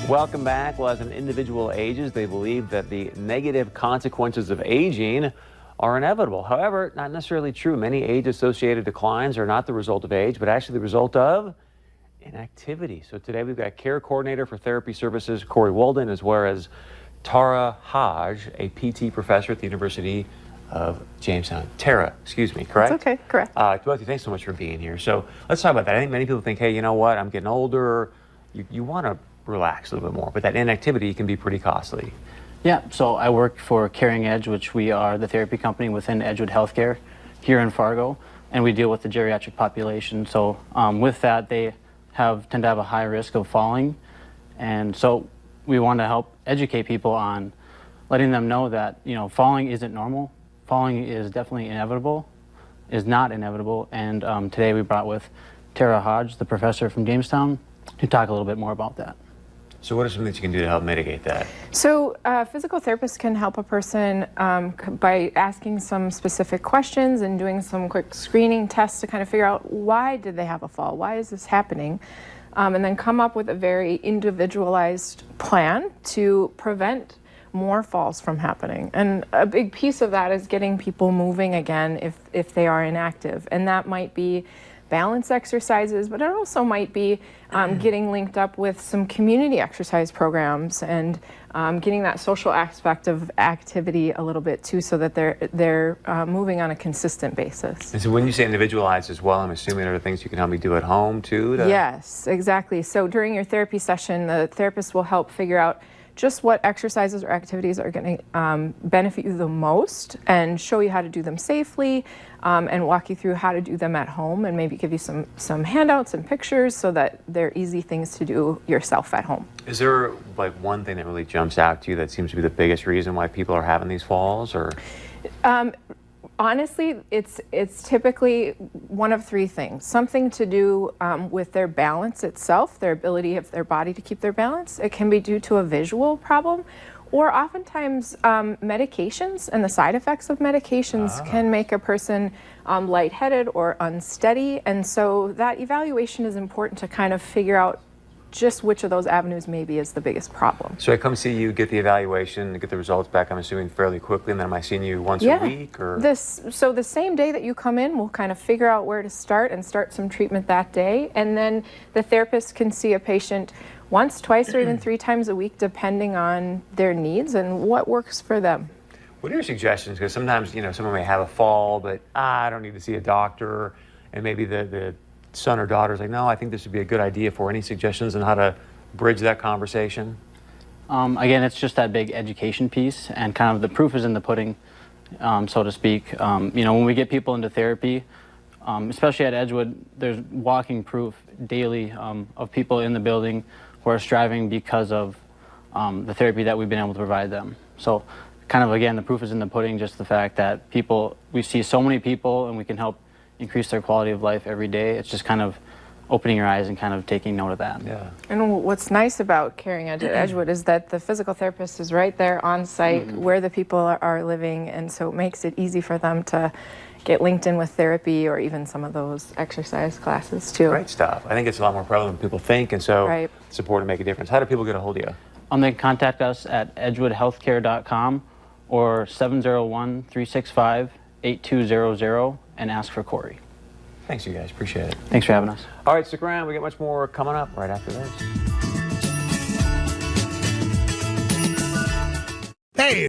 Welcome back. Well, as an individual ages, they believe that the negative consequences of aging are inevitable. However, not necessarily true. Many age-associated declines are not the result of age, but actually the result of inactivity. So today we've got Care Coordinator for Therapy Services, Corey Walden, as well as Tara Hodge, a PT professor at the University of Jamestown. Tara, excuse me, correct? That's okay, correct. Both of you, thanks so much for being here. So let's talk about that. I think many people think, hey, you know what, I'm getting older. You want to relax a little bit more, but that inactivity can be pretty costly. Yeah, so I work for Caring Edge, which we are the therapy company within Edgewood Healthcare here in Fargo, and we deal with the geriatric population. So with that, they tend to have a high risk of falling, and so we want to help educate people on letting them know that, you know, falling isn't normal. Falling is definitely inevitable, is not inevitable, and today we brought with Tara Hodge, the professor from Jamestown, to talk a little bit more about that. So what are some things you can do to help mitigate that? So physical therapists can help a person by asking some specific questions and doing some quick screening tests to kind of figure out why did they have a fall, why is this happening, and then come up with a very individualized plan to prevent more falls from happening. And a big piece of that is getting people moving again if they are inactive, and that might be balance exercises, but it also might be getting linked up with some community exercise programs and getting that social aspect of activity a little bit too, so that they're moving on a consistent basis. And so when you say individualized as well, I'm assuming there are things you can help me do at home too? Yes, exactly. So during your therapy session, the therapist will help figure out just what exercises or activities are going to benefit you the most and show you how to do them safely, and walk you through how to do them at home, and maybe give you some handouts and pictures so that they're easy things to do yourself at home. Is there like one thing that really jumps out to you that seems to be the biggest reason why people are having these falls, or? Honestly, it's typically one of three things. Something to do with their balance itself, their ability of their body to keep their balance. It can be due to a visual problem, or oftentimes medications and the side effects of medications can make a person lightheaded or unsteady. And so that evaluation is important to kind of figure out just which of those avenues maybe is the biggest problem. So I come see you, get the evaluation, get the results back, I'm assuming fairly quickly, and then am I seeing you once a week? Or? So the same day that you come in, we'll kind of figure out where to start and start some treatment that day. And then the therapist can see a patient once, twice, or even 3 times a week, depending on their needs and what works for them. What are your suggestions? Because sometimes, you know, someone may have a fall, but I don't need to see a doctor, and maybe the son or daughter's like, no, I think this would be a good idea. For any suggestions on how to bridge that conversation? Again, it's just that big education piece, and kind of the proof is in the pudding, so to speak. You know, when we get people into therapy, especially at Edgewood, there's walking proof daily of people in the building who are striving because of the therapy that we've been able to provide them. So kind of, again, the proof is in the pudding, just the fact that we see so many people and we can help increase their quality of life every day. It's just kind of opening your eyes and kind of taking note of that. Yeah. And what's nice about Caring Edge at Edgewood is that the physical therapist is right there on site where the people are living, and so it makes it easy for them to get linked in with therapy or even some of those exercise classes too. Great stuff. I think it's a lot more prevalent than people think, and so support to make a difference. How do people get a hold of you? They can contact us at edgewoodhealthcare.com or 701-365-8200 and ask for Corey. Thanks, you guys. Appreciate it. Thanks for having us. All right, stick around. We got much more coming up right after this.